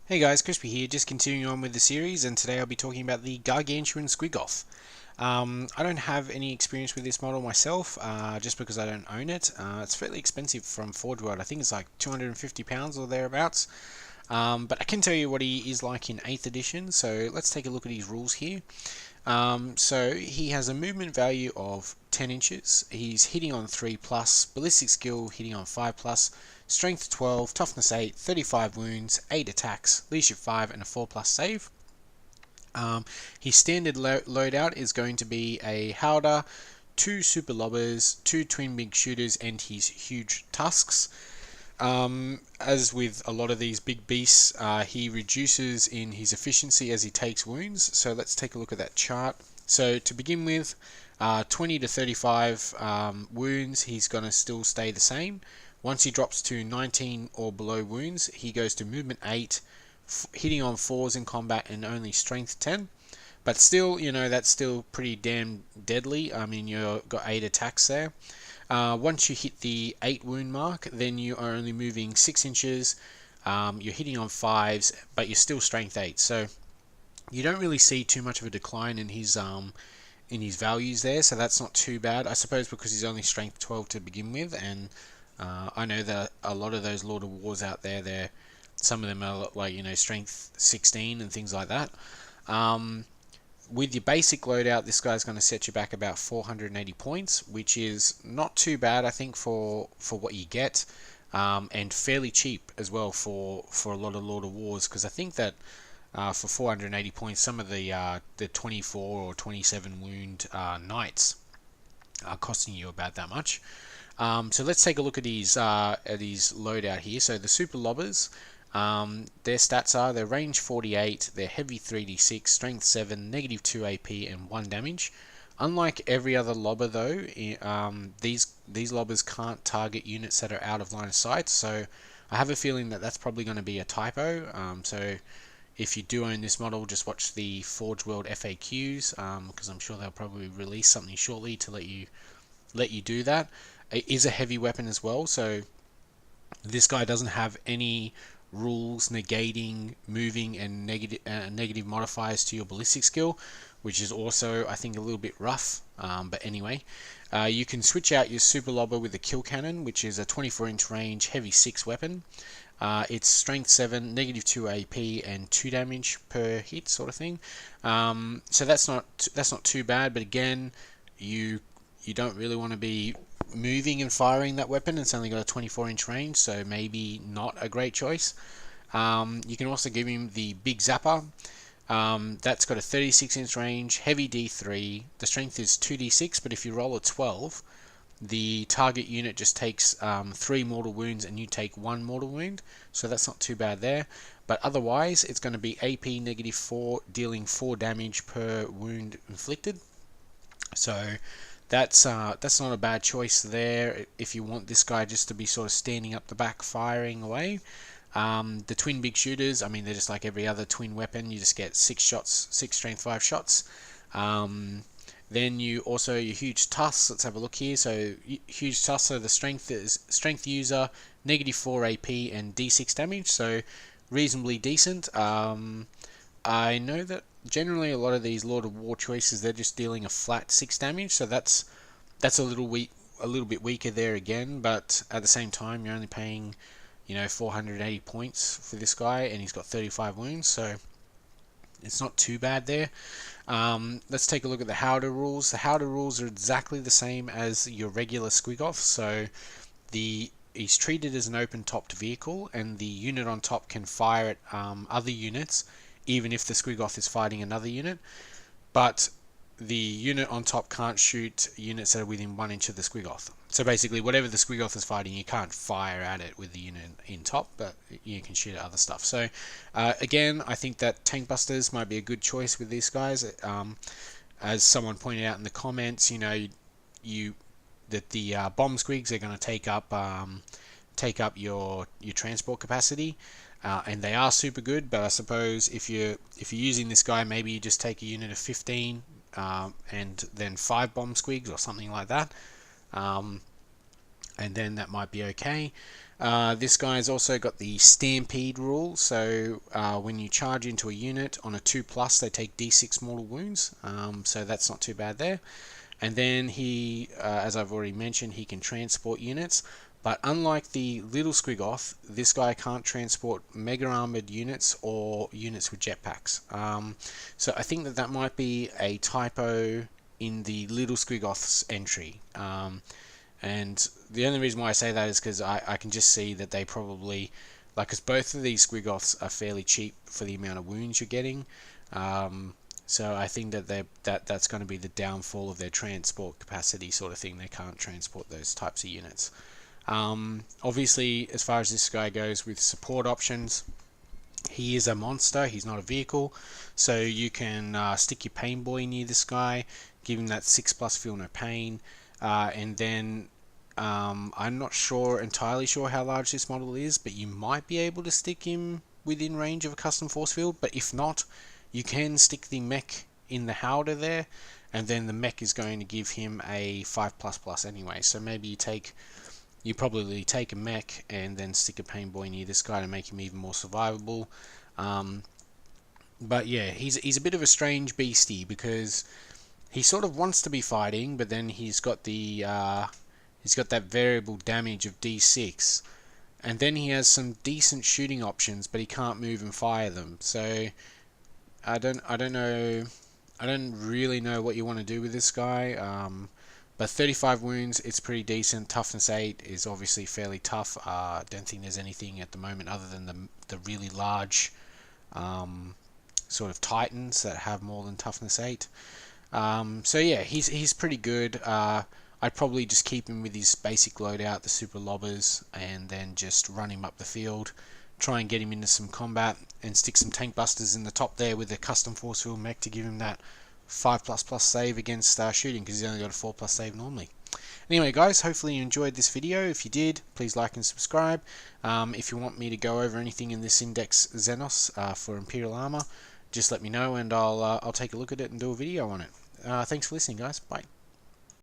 Hey guys, Crispy here, just continuing on with the series, and today I'll be talking about the Gargantuan Squiggoth. I don't have any experience with this model myself, just because I don't own it. It's fairly expensive from Forge World. I think it's like £250 or thereabouts. But I can tell you what he is like in 8th edition, so let's take a look at his rules here. So he has a movement value of 10 inches. He's hitting on 3 plus, ballistic skill hitting on 5 plus, strength 12, toughness 8, 35 wounds, 8 attacks, leadership 5, and a 4 plus save. His standard loadout is going to be a Howdah, 2 super lobbers, 2 twin big shooters, and his huge tusks. As with a lot of these big beasts, he reduces in his efficiency as he takes wounds. So let's take a look at that chart. So to begin with, 20 to 35 wounds, he's going to still stay the same. Once he drops to 19 or below wounds, he goes to movement 8, hitting on 4s in combat and only strength 10. But still, that's still pretty damn deadly. I mean, you've got 8 attacks there. Once you hit the 8 wound mark, then you are only moving 6 inches. You're hitting on 5s, but you're still strength 8. So you don't really see too much of a decline in his values there. So that's not too bad, I suppose, because he's only strength 12 to begin with. And I know that a lot of those Lord of Wars out there, some of them are like strength 16 and things like that. With your basic loadout, this guy's going to set you back about 480 points, which is not too bad, I think, for what you get, and fairly cheap as well for a lot of Lord of Wars, because I think that for 480 points, some of the 24 or 27 wound knights are costing you about that much. So let's take a look at his loadout here. So the super lobbers. Their stats are they're range 48, they're heavy 3d6, strength 7, negative 2 AP, and 1 damage. Unlike every other lobber though, these lobbers can't target units that are out of line of sight, so I have a feeling that that's probably going to be a typo. So if you do own this model, just watch the Forge World FAQs, because I'm sure they'll probably release something shortly to let you do that. It is a heavy weapon as well, so this guy doesn't have any rules negating moving and negative modifiers to your ballistic skill, which is also, I think, a little bit rough. But anyway, you can switch out your super lobber with the kill cannon, which is a 24-inch range heavy 6 weapon. It's strength 7, negative 2 AP, and 2 damage per hit, sort of thing. So that's not too bad. But again, you don't really want to be moving and firing that weapon. It's only got a 24-inch range, so maybe not a great choice. You can also give him the Big Zapper. That's got a 36-inch range, heavy D3. The strength is 2d6, but if you roll a 12, the target unit just takes 3 mortal wounds and you take 1 mortal wound, so that's not too bad there. But otherwise, it's going to be AP negative 4, dealing 4 damage per wound inflicted. So that's not a bad choice there if you want this guy just to be sort of standing up the back firing away. The twin big shooters, I mean, they're just like every other twin weapon. You just get 6 shots, 6 strength 5 shots. Then you also your huge tusks. Let's have a look here. So huge tusks. So the strength is strength user, negative 4 AP and D6 damage. So reasonably decent. I know that generally a lot of these Lord of War choices, they're just dealing a flat 6 damage. So that's a little bit weaker there again. But at the same time, you're only paying 480 points for this guy, and he's got 35 wounds, so it's not too bad there. Let's take a look at the Howdah rules. The Howdah rules are exactly the same as your regular Squiggoth, so he's treated as an open-topped vehicle, and the unit on top can fire at other units, even if the Squiggoth is fighting another unit, but the unit on top can't shoot units that are within 1 inch of the Squiggoth. So basically, whatever the Squiggoth is fighting, you can't fire at it with the unit in top, but you can shoot at other stuff. So again, I think that tank busters might be a good choice with these guys. As someone pointed out in the comments, that the bomb squigs are going to take up your transport capacity. And they are super good, but I suppose if you're using this guy, maybe you just take a unit of 15 and then 5 bomb squigs or something like that. and then that might be okay. This guy's also got the stampede rule, so when you charge into a unit on a 2+, they take d6 mortal wounds, so that's not too bad there. And then he, as I've already mentioned, he can transport units, but unlike the little Squiggoth, this guy can't transport mega armored units or units with jetpacks. So I think that might be a typo in the little Squiggoth's entry. And the only reason why I say that is because I can just see that they probably, like, because both of these Squiggoths are fairly cheap for the amount of wounds you're getting. So I think that that's going to be the downfall of their transport capacity sort of thing. They can't transport those types of units. Obviously, as far as this guy goes with support options, he is a monster, he's not a vehicle, so you can stick your pain boy near this guy, give him that 6+ feel no pain, and then I'm not entirely sure how large this model is, but you might be able to stick him within range of a custom force field, but if not, you can stick the mech in the howdah there, and then the mech is going to give him a 5++ anyway, so maybe you probably take a mech and then stick a pain boy near this guy to make him even more survivable. But yeah, he's a bit of a strange beastie because he sort of wants to be fighting, but then he's got that variable damage of d6, and then he has some decent shooting options, but he can't move and fire them. So I don't know. I don't really know what you want to do with this guy. But 35 wounds, it's pretty decent. Toughness 8 is obviously fairly tough. Don't think there's anything at the moment other than the really large sort of titans that have more than toughness 8. So yeah, he's pretty good. I'd probably just keep him with his basic loadout, the super lobbers, and then just run him up the field. Try and get him into some combat and stick some tank busters in the top there with a custom force field mech to give him that 5++ save against shooting, because he's only got a 4+ save normally. Anyway guys, hopefully you enjoyed this video. If you did, please like and subscribe. If you want me to go over anything in this Index Xenos for Imperial Armor, just let me know and I'll take a look at it and do a video on it. Thanks for listening guys, bye.